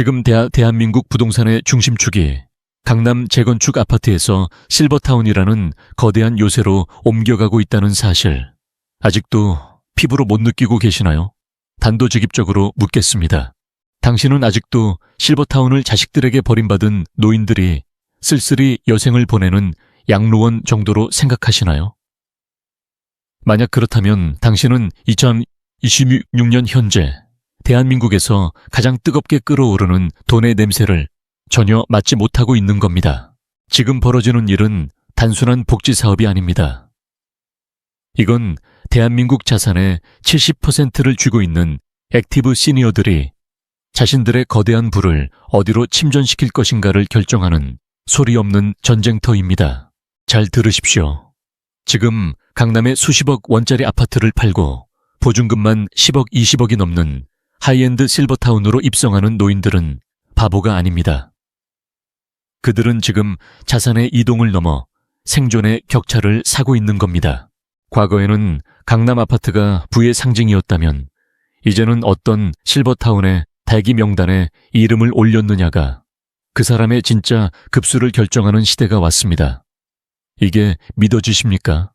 지금 대한민국 부동산의 중심축이 강남 재건축 아파트에서 실버타운이라는 거대한 요새로 옮겨가고 있다는 사실, 아직도 피부로 못 느끼고 계시나요? 단도직입적으로 묻겠습니다. 당신은 아직도 실버타운을 자식들에게 버림받은 노인들이 쓸쓸히 여생을 보내는 양로원 정도로 생각하시나요? 만약 그렇다면 당신은 2026년 현재 대한민국에서 가장 뜨겁게 끓어오르는 돈의 냄새를 전혀 맡지 못하고 있는 겁니다. 지금 벌어지는 일은 단순한 복지 사업이 아닙니다. 이건 대한민국 자산의 70%를 쥐고 있는 액티브 시니어들이 자신들의 거대한 부를 어디로 침전시킬 것인가를 결정하는 소리 없는 전쟁터입니다. 잘 들으십시오. 지금 강남의 수십억 원짜리 아파트를 팔고 보증금만 10억, 20억이 넘는 하이엔드 실버타운으로 입성하는 노인들은 바보가 아닙니다. 그들은 지금 자산의 이동을 넘어 생존의 격차를 사고 있는 겁니다. 과거에는 강남 아파트가 부의 상징이었다면 이제는 어떤 실버타운의 대기 명단에 이름을 올렸느냐가 그 사람의 진짜 급수를 결정하는 시대가 왔습니다. 이게 믿어지십니까?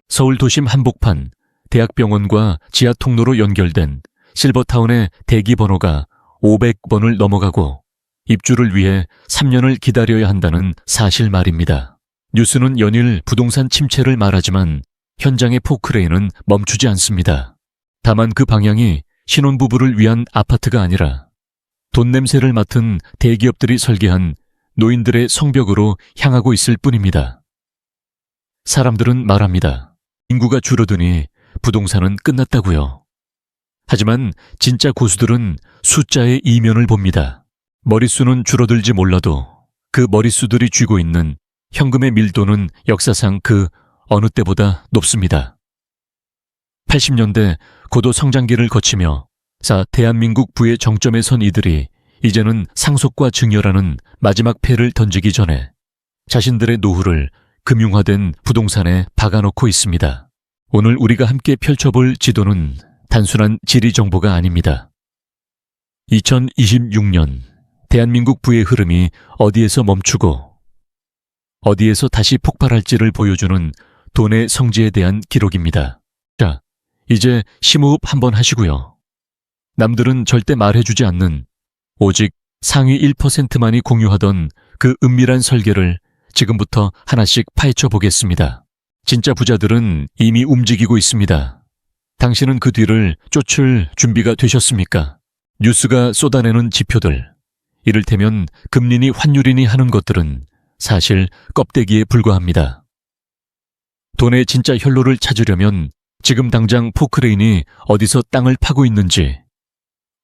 서울 도심 한복판, 대학병원과 지하통로로 연결된 실버타운의 대기 번호가 500번을 넘어가고 입주를 위해 3년을 기다려야 한다는 사실 말입니다. 뉴스는 연일 부동산 침체를 말하지만 현장의 포크레인은 멈추지 않습니다. 다만 그 방향이 신혼부부를 위한 아파트가 아니라 돈 냄새를 맡은 대기업들이 설계한 노인들의 성벽으로 향하고 있을 뿐입니다. 사람들은 말합니다. 인구가 줄어드니 부동산은 끝났다고요. 하지만 진짜 고수들은 숫자의 이면을 봅니다. 머릿수는 줄어들지 몰라도 그 머릿수들이 쥐고 있는 현금의 밀도는 역사상 그 어느 때보다 높습니다. 80년대 고도 성장기를 거치며 대한민국 부의 정점에 선 이들이 이제는 상속과 증여라는 마지막 패를 던지기 전에 자신들의 노후를 금융화된 부동산에 박아놓고 있습니다. 오늘 우리가 함께 펼쳐볼 지도는 단순한 지리 정보가 아닙니다. 2026년 대한민국 부의 흐름이 어디에서 멈추고 어디에서 다시 폭발할지를 보여주는 돈의 성지에 대한 기록입니다. 자, 이제 심호흡 한번 하시고요. 남들은 절대 말해주지 않는 오직 상위 1%만이 공유하던 그 은밀한 설계를 지금부터 하나씩 파헤쳐 보겠습니다. 진짜 부자들은 이미 움직이고 있습니다. 당신은 그 뒤를 쫓을 준비가 되셨습니까? 뉴스가 쏟아내는 지표들, 이를테면 금리니 환율이니 하는 것들은 사실 껍데기에 불과합니다. 돈의 진짜 혈로를 찾으려면 지금 당장 포크레인이 어디서 땅을 파고 있는지,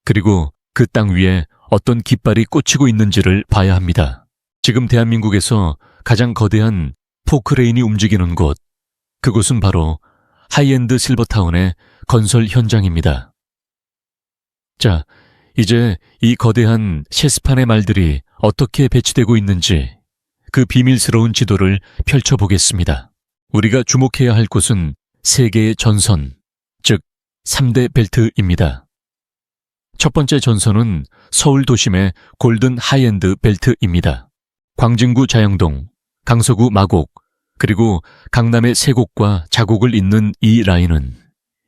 그리고 그 땅 위에 어떤 깃발이 꽂히고 있는지를 봐야 합니다. 지금 대한민국에서 가장 거대한 포크레인이 움직이는 곳, 그곳은 바로 하이엔드 실버타운의 건설 현장입니다. 자, 이제 이 거대한 체스판의 말들이 어떻게 배치되고 있는지 그 비밀스러운 지도를 펼쳐보겠습니다. 우리가 주목해야 할 곳은 세 개의 전선, 즉 3대 벨트입니다. 첫 번째 전선은 서울 도심의 골든 하이엔드 벨트입니다. 광진구 자영동, 강서구 마곡, 그리고 강남의 세곡과 자곡을 잇는 이 라인은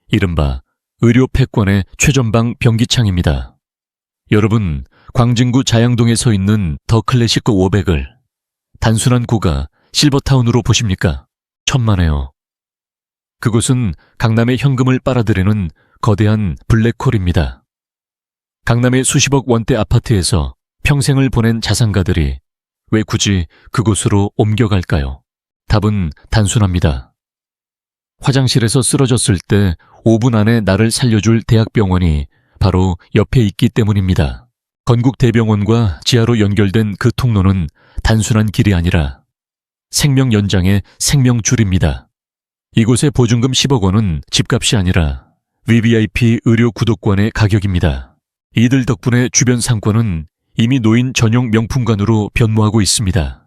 이른바 의료 패권의 최전방 변기창입니다. 여러분, 광진구 자양동에 서 있는 더 클래식 500을 단순한 구가 실버타운으로 보십니까? 천만에요. 그곳은 강남의 현금을 빨아들이는 거대한 블랙홀입니다. 강남의 수십억 원대 아파트에서 평생을 보낸 자산가들이 왜 굳이 그곳으로 옮겨갈까요? 답은 단순합니다. 화장실에서 쓰러졌을 때 5분 안에 나를 살려줄 대학병원이 바로 옆에 있기 때문입니다. 건국대병원과 지하로 연결된 그 통로는 단순한 길이 아니라 생명 연장의 생명줄입니다. 이곳의 보증금 10억 원은 집값이 아니라 VVIP 의료 구독권의 가격입니다. 이들 덕분에 주변 상권은 이미 노인 전용 명품관으로 변모하고 있습니다.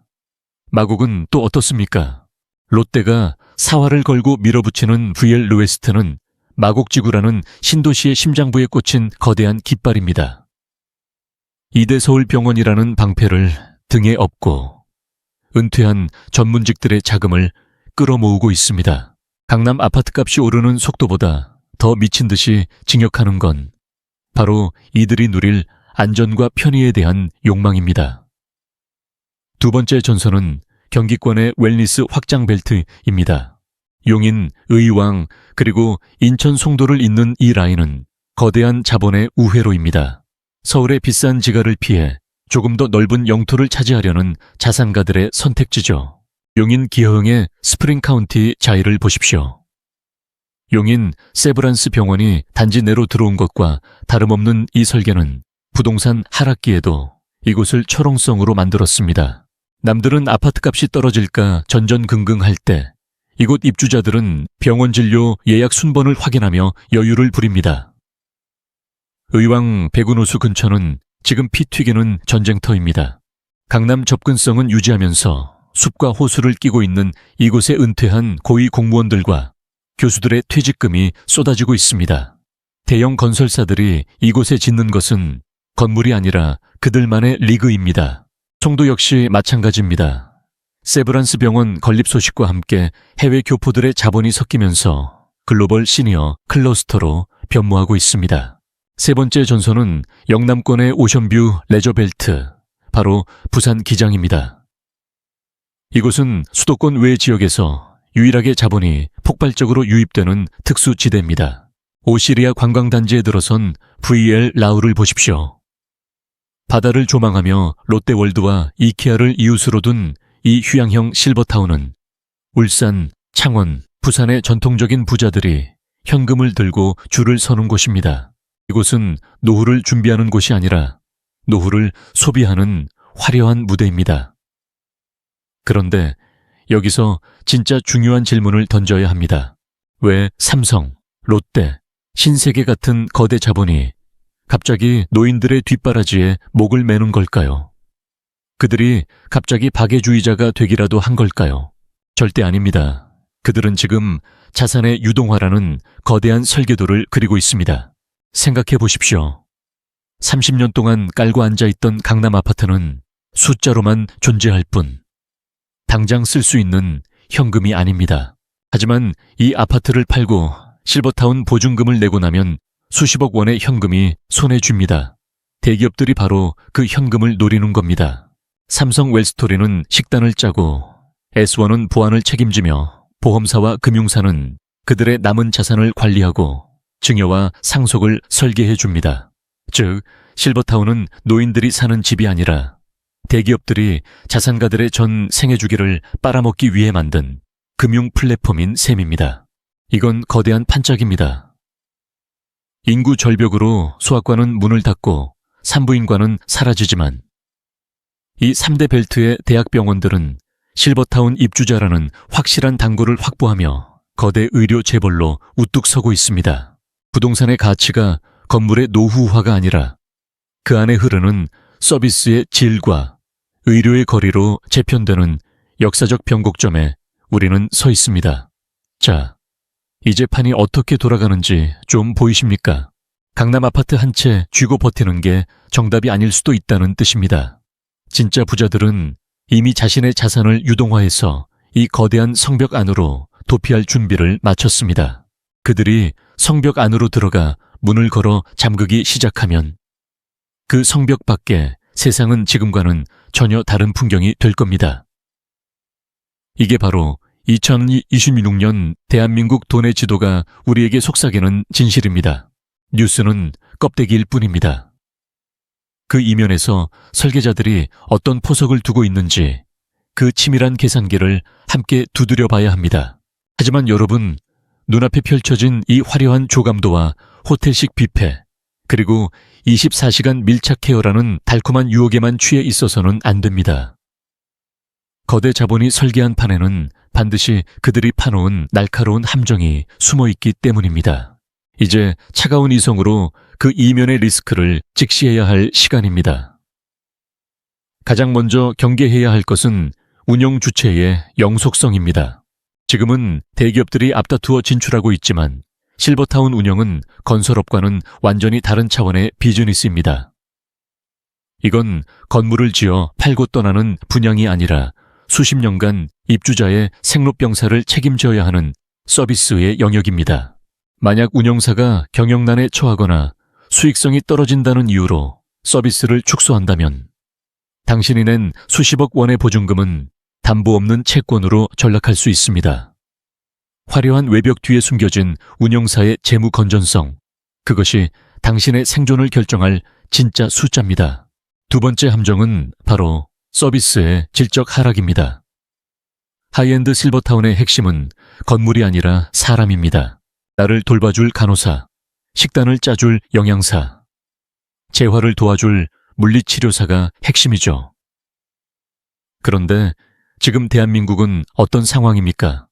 마곡은 또 어떻습니까? 롯데가 사활을 걸고 밀어붙이는 VL 루에스트는 마곡지구라는 신도시의 심장부에 꽂힌 거대한 깃발입니다. 이대서울병원이라는 방패를 등에 업고 은퇴한 전문직들의 자금을 끌어모으고 있습니다. 강남 아파트값이 오르는 속도보다 더 미친 듯이 징역하는 건 바로 이들이 누릴 안전과 편의에 대한 욕망입니다. 두 번째 전선은 경기권의 웰니스 확장 벨트입니다. 용인, 의왕, 그리고 인천 송도를 잇는 이 라인은 거대한 자본의 우회로입니다. 서울의 비싼 지가를 피해 조금 더 넓은 영토를 차지하려는 자산가들의 선택지죠. 용인 기허흥의 스프링 카운티 자이를 보십시오. 용인 세브란스 병원이 단지 내로 들어온 것과 다름없는 이 설계는 부동산 하락기에도 이곳을 초롱성으로 만들었습니다. 남들은 아파트값이 떨어질까 전전긍긍할 때 이곳 입주자들은 병원 진료 예약 순번을 확인하며 여유를 부립니다. 의왕 백운호수 근처는 지금 피 튀기는 전쟁터입니다. 강남 접근성은 유지하면서 숲과 호수를 끼고 있는 이곳에 은퇴한 고위 공무원들과 교수들의 퇴직금이 쏟아지고 있습니다. 대형 건설사들이 이곳에 짓는 것은 건물이 아니라 그들만의 리그입니다. 송도 역시 마찬가지입니다. 세브란스 병원 건립 소식과 함께 해외 교포들의 자본이 섞이면서 글로벌 시니어 클러스터로 변모하고 있습니다. 세 번째 전선은 영남권의 오션뷰 레저벨트, 바로 부산 기장입니다. 이곳은 수도권 외 지역에서 유일하게 자본이 폭발적으로 유입되는 특수지대입니다. 오시리아 관광단지에 들어선 VL 라우를 보십시오. 바다를 조망하며 롯데월드와 이케아를 이웃으로 둔 이 휴양형 실버타운은 울산, 창원, 부산의 전통적인 부자들이 현금을 들고 줄을 서는 곳입니다. 이곳은 노후를 준비하는 곳이 아니라 노후를 소비하는 화려한 무대입니다. 그런데 여기서 진짜 중요한 질문을 던져야 합니다. 왜 삼성, 롯데, 신세계 같은 거대 자본이 갑자기 노인들의 뒷바라지에 목을 매는 걸까요? 그들이 갑자기 박애주의자가 되기라도 한 걸까요? 절대 아닙니다. 그들은 지금 자산의 유동화라는 거대한 설계도를 그리고 있습니다. 생각해 보십시오. 30년 동안 깔고 앉아있던 강남 아파트는 숫자로만 존재할 뿐 당장 쓸 수 있는 현금이 아닙니다. 하지만 이 아파트를 팔고 실버타운 보증금을 내고 나면 수십억 원의 현금이 손에 쥡니다. 대기업들이 바로 그 현금을 노리는 겁니다. 삼성 웰스토리는 식단을 짜고 S1은 보안을 책임지며 보험사와 금융사는 그들의 남은 자산을 관리하고 증여와 상속을 설계해 줍니다. 즉, 실버타운은 노인들이 사는 집이 아니라 대기업들이 자산가들의 전 생애주기를 빨아먹기 위해 만든 금융 플랫폼인 셈입니다. 이건 거대한 판짝입니다. 인구 절벽으로 소아과는 문을 닫고 산부인과는 사라지지만 이 3대 벨트의 대학병원들은 실버타운 입주자라는 확실한 당구를 확보하며 거대 의료 재벌로 우뚝 서고 있습니다. 부동산의 가치가 건물의 노후화가 아니라 그 안에 흐르는 서비스의 질과 의료의 거리로 재편되는 역사적 변곡점에 우리는 서 있습니다. 자, 이제 판이 어떻게 돌아가는지 좀 보이십니까? 강남 아파트 한 채 쥐고 버티는 게 정답이 아닐 수도 있다는 뜻입니다. 진짜 부자들은 이미 자신의 자산을 유동화해서 이 거대한 성벽 안으로 도피할 준비를 마쳤습니다. 그들이 성벽 안으로 들어가 문을 걸어 잠그기 시작하면 그 성벽 밖에 세상은 지금과는 전혀 다른 풍경이 될 겁니다. 이게 바로 2026년 대한민국 돈의 지도가 우리에게 속삭이는 진실입니다. 뉴스는 껍데기일 뿐입니다. 그 이면에서 설계자들이 어떤 포석을 두고 있는지 그 치밀한 계산기를 함께 두드려 봐야 합니다. 하지만 여러분, 눈앞에 펼쳐진 이 화려한 조감도와 호텔식 뷔페, 그리고 24시간 밀착 케어라는 달콤한 유혹에만 취해 있어서는 안 됩니다. 거대 자본이 설계한 판에는 반드시 그들이 파놓은 날카로운 함정이 숨어 있기 때문입니다. 이제 차가운 이성으로 그 이면의 리스크를 직시해야 할 시간입니다. 가장 먼저 경계해야 할 것은 운영 주체의 영속성입니다. 지금은 대기업들이 앞다투어 진출하고 있지만 실버타운 운영은 건설업과는 완전히 다른 차원의 비즈니스입니다. 이건 건물을 지어 팔고 떠나는 분양이 아니라 수십 년간 입주자의 생로병사를 책임져야 하는 서비스의 영역입니다. 만약 운영사가 경영난에 처하거나 수익성이 떨어진다는 이유로 서비스를 축소한다면 당신이 낸 수십억 원의 보증금은 담보 없는 채권으로 전락할 수 있습니다. 화려한 외벽 뒤에 숨겨진 운영사의 재무 건전성, 그것이 당신의 생존을 결정할 진짜 숫자입니다. 두 번째 함정은 바로 서비스의 질적 하락입니다. 하이엔드 실버타운의 핵심은 건물이 아니라 사람입니다. 나를 돌봐줄 간호사, 식단을 짜줄 영양사, 재활을 도와줄 물리치료사가 핵심이죠. 그런데 지금 대한민국은 어떤 상황입니까?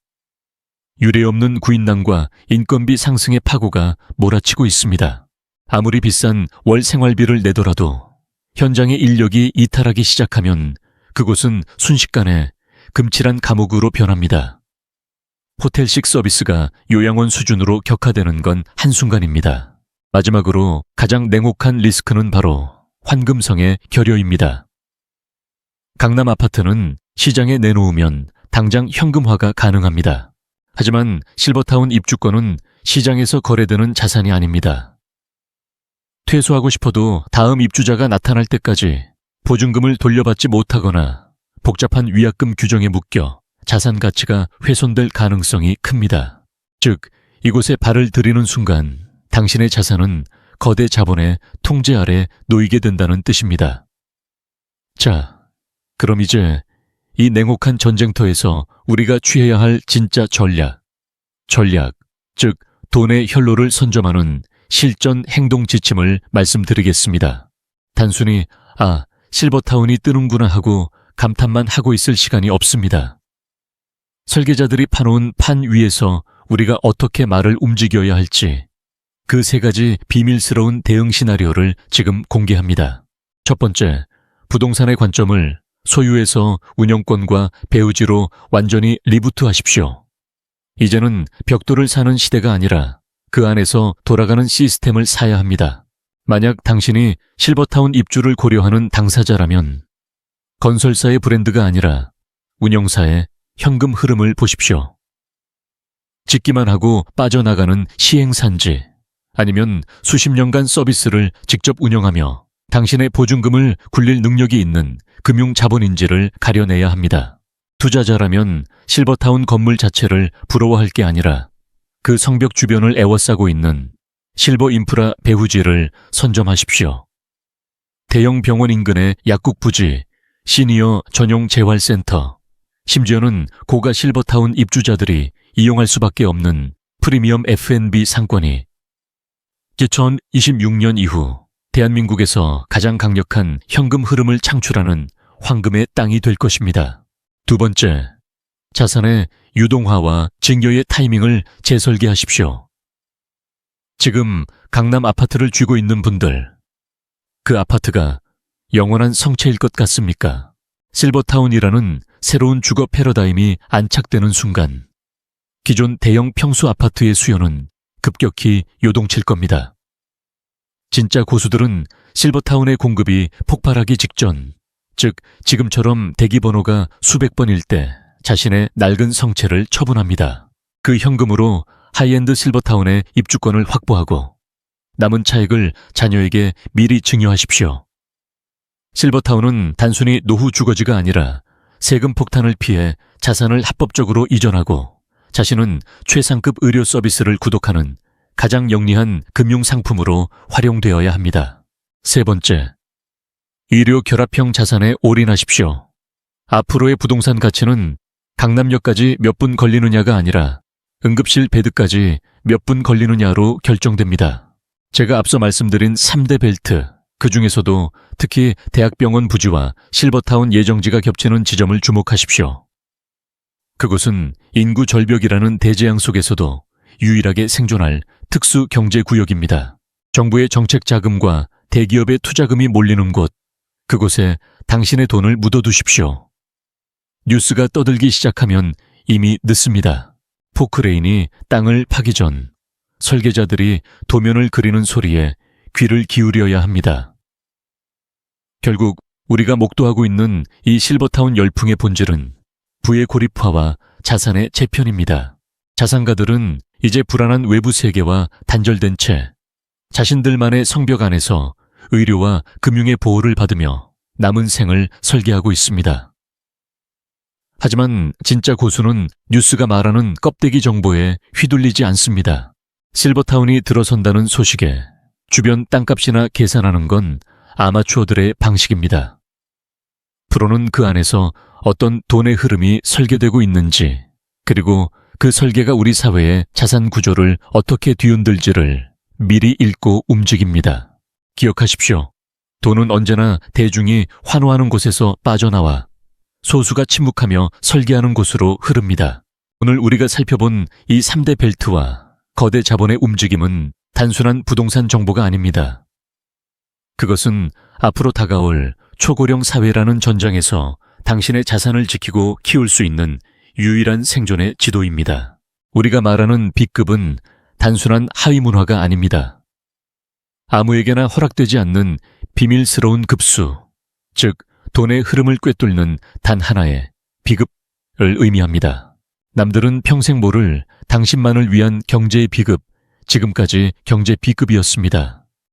유례없는 구인난과 인건비 상승의 파고가 몰아치고 있습니다. 아무리 비싼 월 생활비를 내더라도 현장의 인력이 이탈하기 시작하면 그곳은 순식간에 금칠한 감옥으로 변합니다. 호텔식 서비스가 요양원 수준으로 격화되는 건 한순간입니다. 마지막으로 가장 냉혹한 리스크는 바로 환금성의 결여입니다. 강남 아파트는 시장에 내놓으면 당장 현금화가 가능합니다. 하지만 실버타운 입주권은 시장에서 거래되는 자산이 아닙니다. 퇴소하고 싶어도 다음 입주자가 나타날 때까지 보증금을 돌려받지 못하거나 복잡한 위약금 규정에 묶여 자산 가치가 훼손될 가능성이 큽니다. 즉, 이곳에 발을 들이는 순간 당신의 자산은 거대 자본의 통제 아래 놓이게 된다는 뜻입니다. 자, 그럼 이제 이 냉혹한 전쟁터에서 우리가 취해야 할 진짜 전략, 즉 돈의 혈로를 선점하는 실전 행동 지침을 말씀드리겠습니다. 단순히 실버타운이 뜨는구나 하고 감탄만 하고 있을 시간이 없습니다. 설계자들이 파놓은 판 위에서 우리가 어떻게 말을 움직여야 할지 그 세 가지 비밀스러운 대응 시나리오를 지금 공개합니다. 첫 번째, 부동산의 관점을 소유에서 운영권과 배우지로 완전히 리부트하십시오. 이제는 벽돌을 사는 시대가 아니라 그 안에서 돌아가는 시스템을 사야 합니다. 만약 당신이 실버타운 입주를 고려하는 당사자라면 건설사의 브랜드가 아니라 운영사의 현금 흐름을 보십시오. 짓기만 하고 빠져나가는 시행산지 아니면 수십 년간 서비스를 직접 운영하며 당신의 보증금을 굴릴 능력이 있는 금융자본인지를 가려내야 합니다. 투자자라면 실버타운 건물 자체를 부러워할 게 아니라 그 성벽 주변을 에워싸고 있는 실버 인프라 배후지를 선점하십시오. 대형 병원 인근의 약국 부지, 시니어 전용 재활센터, 심지어는 고가 실버타운 입주자들이 이용할 수밖에 없는 프리미엄 F&B 상권이 2026년 이후 대한민국에서 가장 강력한 현금 흐름을 창출하는 황금의 땅이 될 것입니다. 두 번째, 자산의 유동화와 증여의 타이밍을 재설계하십시오. 지금 강남 아파트를 쥐고 있는 분들, 그 아파트가 영원한 성체일 것 같습니까? 실버타운이라는 새로운 주거 패러다임이 안착되는 순간 기존 대형 평수 아파트의 수요는 급격히 요동칠 겁니다. 진짜 고수들은 실버타운의 공급이 폭발하기 직전, 즉 지금처럼 대기번호가 수백 번일 때 자신의 낡은 성체를 처분합니다. 그 현금으로 하이엔드 실버타운의 입주권을 확보하고 남은 차익을 자녀에게 미리 증여하십시오. 실버타운은 단순히 노후 주거지가 아니라 세금 폭탄을 피해 자산을 합법적으로 이전하고 자신은 최상급 의료 서비스를 구독하는 가장 영리한 금융상품으로 활용되어야 합니다. 세 번째, 의료 결합형 자산에 올인하십시오. 앞으로의 부동산 가치는 강남역까지 몇 분 걸리느냐가 아니라 응급실 베드까지 몇 분 걸리느냐로 결정됩니다. 제가 앞서 말씀드린 3대 벨트, 그 중에서도 특히 대학병원 부지와 실버타운 예정지가 겹치는 지점을 주목하십시오. 그곳은 인구 절벽이라는 대재앙 속에서도 유일하게 생존할 특수 경제구역입니다. 정부의 정책 자금과 대기업의 투자금이 몰리는 곳, 그곳에 당신의 돈을 묻어두십시오. 뉴스가 떠들기 시작하면 이미 늦습니다. 포크레인이 땅을 파기 전 설계자들이 도면을 그리는 소리에 귀를 기울여야 합니다. 결국 우리가 목도하고 있는 이 실버타운 열풍의 본질은 부의 고립화와 자산의 재편입니다. 자산가들은 이제 불안한 외부 세계와 단절된 채 자신들만의 성벽 안에서 의료와 금융의 보호를 받으며 남은 생을 설계하고 있습니다. 하지만 진짜 고수는 뉴스가 말하는 껍데기 정보에 휘둘리지 않습니다. 실버타운이 들어선다는 소식에 주변 땅값이나 계산하는 건 아마추어들의 방식입니다. 프로는 그 안에서 어떤 돈의 흐름이 설계되고 있는지, 그리고 그 설계가 우리 사회의 자산 구조를 어떻게 뒤흔들지를 미리 읽고 움직입니다. 기억하십시오. 돈은 언제나 대중이 환호하는 곳에서 빠져나와 소수가 침묵하며 설계하는 곳으로 흐릅니다. 오늘 우리가 살펴본 이 3대 벨트와 거대 자본의 움직임은 단순한 부동산 정보가 아닙니다. 그것은 앞으로 다가올 초고령 사회라는 전장에서 당신의 자산을 지키고 키울 수 있는 유일한 생존의 지도입니다. 우리가 말하는 B급은 단순한 하위 문화가 아닙니다. 아무에게나 허락되지 않는 비밀스러운 급수, 즉 돈의 흐름을 꿰뚫는 단 하나의 비급을 의미합니다. 남들은 평생 모를 당신만을 위한 경제의 비급, 지금까지 경제 B급이었습니다.